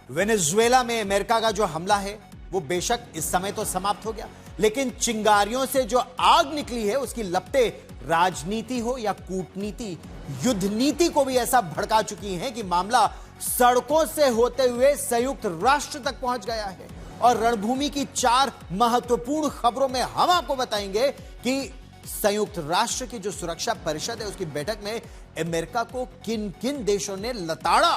Venezuela में America का जो हमला है वो बेशक इस समय तो समाप्त हो गया, लेकिन चिंगारियों से जो आग निकली है उसकी लपटें राजनीति हो या कूटनीति, युद्ध नीति को भी ऐसा भड़का चुकी हैं कि मामला सड़कों से होते हुए संयुक्त राष्ट्र तक पहुंच गया है। और रणभूमि की 4 महत्वपूर्ण खबरों में हम आपको बताएंगे कि संयुक्त राष्ट्र की जो सुरक्षा परिषद है उसकी बैठक में अमेरिका को किन किन देशों ने लताड़ा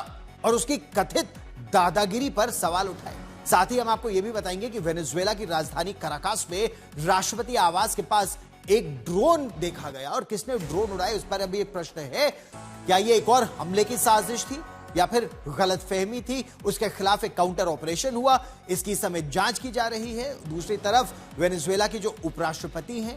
और उसकी कथित दादागिरी पर सवाल उठाए। साथ ही हम आपको यह भी बताएंगे कि वेनेजुएला की राजधानी कराकास में राष्ट्रपति आवास के पास एक ड्रोन देखा गया और किसने ड्रोन उड़ाए उस पर अभी एक प्रश्न है। क्या यह एक और हमले की साजिश थी या फिर गलतफहमी थी? उसके खिलाफ एक काउंटर ऑपरेशन हुआ, इसकी समय जांच की जा रही है। दूसरी तरफ वेनेजुएला की जो उपराष्ट्रपति हैं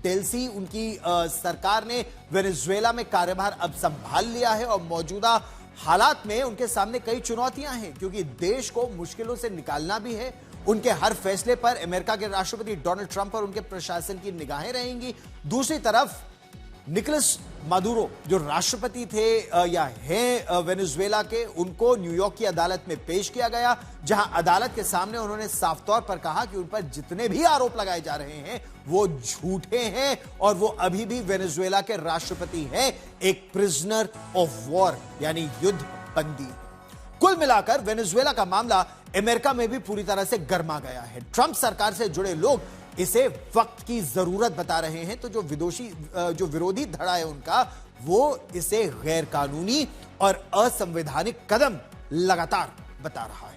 डेल्सी, उनकी सरकार ने वेनेजुएला में कार्यभार अब संभाल लिया है और मौजूदा हालात में उनके सामने कई चुनौतियां हैं क्योंकि देश को मुश्किलों से निकालना भी है। उनके हर फैसले पर अमेरिका के राष्ट्रपति डोनाल्ड ट्रंप और उनके प्रशासन की निगाहें रहेंगी। दूसरी तरफ निकोलस मादुरो जो राष्ट्रपति थे या हैं वेनेजुएला के, उनको न्यूयॉर्क की अदालत में पेश किया गया, जहां अदालत के सामने उन्होंने साफ तौर पर कहा कि उन पर जितने भी आरोप लगाए जा रहे हैं वो झूठे हैं और वो अभी भी वेनेजुएला के राष्ट्रपति हैं, एक प्रिजनर ऑफ वॉर यानी युद्ध बंदी। कुल मिलाकर वेनेजुएला का मामला अमेरिका में भी पूरी तरह से गर्मा गया है। ट्रंप सरकार से जुड़े लोग इसे वक्त की जरूरत बता रहे हैं, तो जो विरोधी धड़ा है उनका, वो इसे गैर कानूनी और असंवैधानिक कदम लगातार बता रहा है।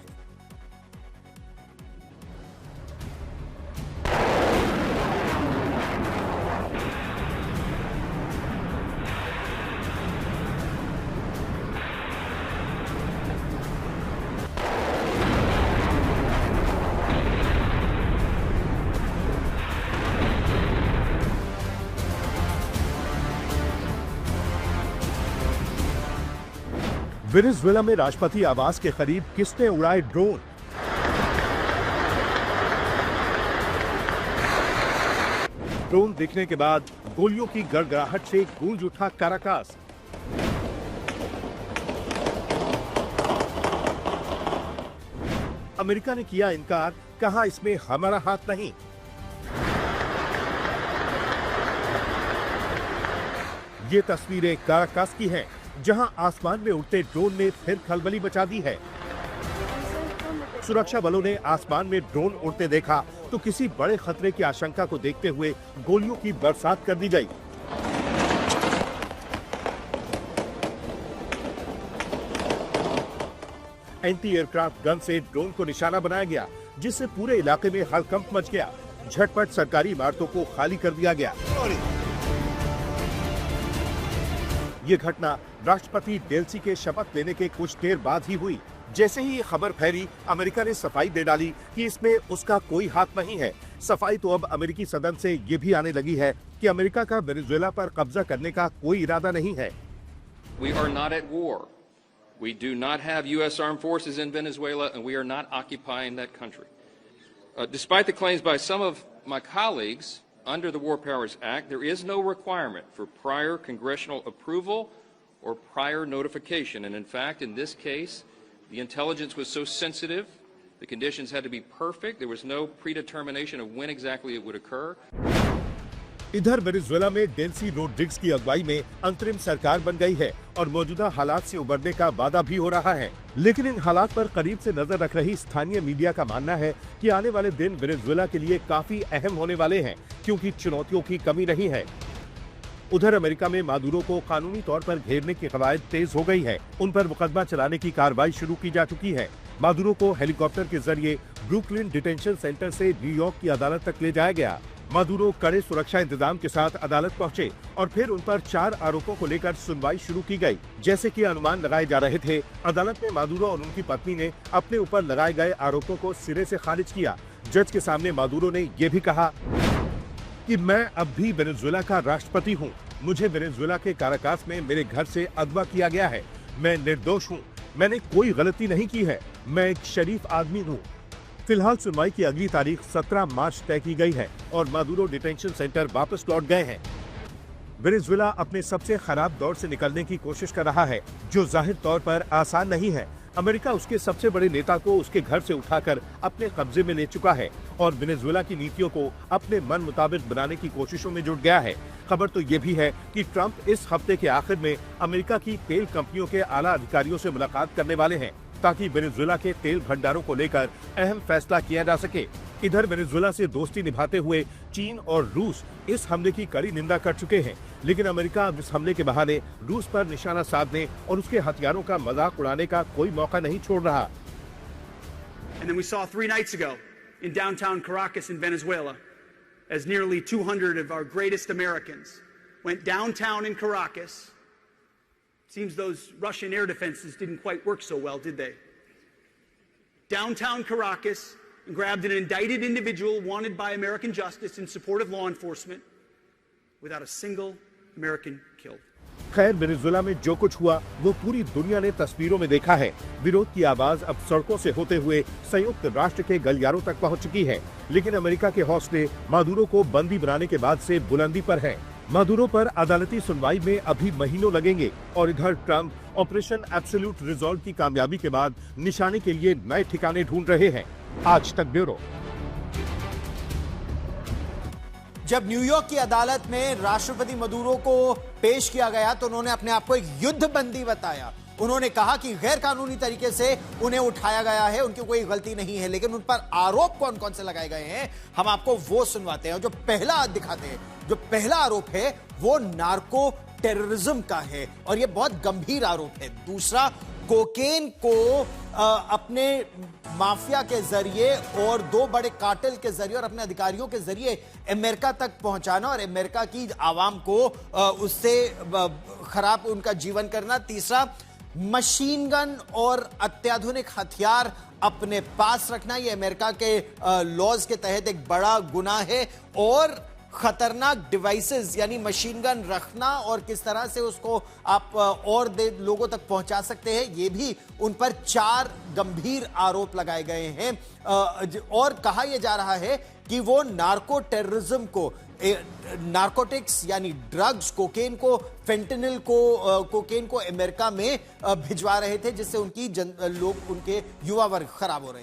वेनेजुएला में राष्ट्रपति आवास के करीब किसने उड़ाए ड्रोन? ड्रोन दिखने के बाद गोलियों की गड़गड़ाहट से गूंज उठा काराकास। अमेरिका ने किया इनकार, कहा इसमें हमारा हाथ नहीं। ये तस्वीरें काराकास की हैं, जहां आसमान में उड़ते ड्रोन ने फिर खलबली मचा दी है। सुरक्षा बलों ने आसमान में ड्रोन उड़ते देखा तो किसी बड़े खतरे की आशंका को देखते हुए गोलियों की बरसात कर दी गई। एंटी एयरक्राफ्ट गन से ड्रोन को निशाना बनाया गया, जिससे पूरे इलाके में हड़कंप मच गया। झटपट सरकारी इमारतों को खाली कर दिया गया। ये घटना राष्ट्रपति डेल्सी के शपथ लेने के कुछ देर बाद ही हुई। जैसे ही ये खबर फैली, अमेरिका ने सफाई दे डाली कि इसमें उसका कोई हाथ नहीं है। सफाई तो अब अमेरिकी सदन से ये भी आने लगी है कि अमेरिका का वेनेजुएला पर कब्जा करने का कोई इरादा नहीं है। We are not at war. We do not have U.S. armed forces in Venezuela, and we are not occupying that country. Despite the claims by some of my colleagues, under the War Powers Act, there is no requirement for prior congressional approval or prior notification. And in fact, in this case, the intelligence was so sensitive, the conditions had to be perfect. There was no predetermination of when exactly it would occur. इधर Venezuela में Delsey Rodrigues की अगुवाई में अंतरिम सरकार बन गई है और मौजूदा हालात से उबरने का वादा भी हो रहा है। लेकिन इन हालात पर करीब से नजर रख रही स्थानीय मीडिया का मानना है कि आने वाले दिन वेनेजुएला के लिए काफी अहम होने वाले हैं, क्योंकि चुनौतियों की कमी नहीं है। उधर अमेरिका में मादुरो को कानूनी तौर पर घेरने की कवायद तेज हो गई है। उन पर मुकदमा चलाने की कार्रवाई शुरू की जा चुकी है। मादुरो को हेलीकॉप्टर के जरिए ब्रुकलिन डिटेंशन सेंटर से न्यूयॉर्क की अदालत तक ले जाया गया। मादुरो कड़े सुरक्षा इंतजाम के साथ अदालत पहुंचे और फिर उन पर 4 आरोपों को लेकर सुनवाई शुरू की गई। जैसे कि अनुमान लगाए जा रहे थे, अदालत में मादुरो और उनकी पत्नी ने अपने ऊपर लगाए गए आरोपों को सिरे से खारिज किया। जज के सामने मादुरो ने यह भी कहा कि मैं अब भी वेनेजुएला का राष्ट्रपति हूँ। मुझे वेनेजुएला के काराकास में मेरे घर से अगवा किया गया है। मैं निर्दोष हूँ। मैंने कोई गलती नहीं की है। मैं एक शरीफ आदमी हूँ। फिलहाल सुनवाई की अगली तारीख 17 मार्च तय की गई है और मादुरो डिटेंशन सेंटर वापस लौट गए हैं। वेनेजुएला अपने सबसे खराब दौर से निकलने की कोशिश कर रहा है, जो जाहिर तौर पर आसान नहीं है। अमेरिका उसके सबसे बड़े नेता को उसके घर से उठाकर अपने कब्जे में ले चुका है और वेनेजुएला की नीतियों को अपने मन मुताबिक बनाने की कोशिशों में जुट गया है। खबर तो ये भी है कि ट्रंप इस हफ्ते के आखिर में अमेरिका की तेल कंपनियों के आला अधिकारियों से मुलाकात करने वाले हैं ताकि वेनेजुएला के तेल भंडारों को लेकर अहम फैसला किया जा सके। इधर वेनेजुएला से दोस्ती निभाते हुए चीन और रूस इस हमले की कड़ी निंदा कर चुके हैं, लेकिन अमेरिका अब इस हमले के बहाने रूस पर निशाना साधने और उसके हथियारों का मजाक उड़ाने का कोई मौका नहीं छोड़ रहा। And then we saw 3 nights ago in downtown Caracas in Venezuela as nearly 200 of our greatest Americans went downtown in Caracas. Seems those Russian air defenses didn't quite work so well, did they? Downtown Caracas and grabbed an indicted individual wanted by American justice in support of law enforcement without a single American killed. खैर, Venezuela में जो कुछ हुआ वो पूरी दुनिया ने तस्वीरों में देखा है। विरोध की आवाज अब सड़कों से होते हुए संयुक्त राष्ट्र के गलियारों तक पहुंच चुकी है, लेकिन अमेरिका के हौसले मादुरो को बंदी बनाने के बाद से बुलंदी पर हैं। मादुरो पर अदालती सुनवाई में अभी महीनों लगेंगे और इधर ट्रंप ऑपरेशन एब्सोल्यूट रिजॉल्व की कामयाबी के बाद निशाने के लिए नए ठिकाने ढूंढ रहे हैं। आज तक ब्यूरो। जब न्यूयॉर्क की अदालत में राष्ट्रपति मदुरो को पेश किया गया तो उन्होंने अपने आप को एक युद्धबंदी बताया। उन्होंने कहा कि गैर कानूनी तरीके से उन्हें उठाया गया है, उनकी कोई गलती नहीं है, लेकिन उन पर आरोप कौन कौन से लगाए गए हैं हम आपको वो सुनवाते हैं। जो पहला दिखाते हैं, जो पहला आरोप है वो नार्को टेररिज्म का है और ये बहुत गंभीर आरोप है। दूसरा, कोकेन को अपने माफिया के जरिए और 2 बड़े कार्टेल के जरिए और अपने अधिकारियों के जरिए अमेरिका तक पहुंचाना और अमेरिका की आवाम को उससे खराब उनका जीवन करना। तीसरा, मशीन गन और अत्याधुनिक हथियार अपने पास रखना, यह अमेरिका के लॉज के तहत एक बड़ा गुनाह है। और खतरनाक डिवाइसेस यानी मशीन गन रखना और किस तरह से उसको आप और लोगों तक पहुंचा सकते हैं, ये भी उन पर 4 गंभीर आरोप लगाए गए हैं। और कहा यह जा रहा है कि वो नार्को टेररिज्म को, नार्कोटिक्स यानी ड्रग्स, कोकेन को, फेंटेनिल को, कोकेन को अमेरिका में भिजवा रहे थे, जिससे उनके युवा वर्ग खराब हो रहे थे।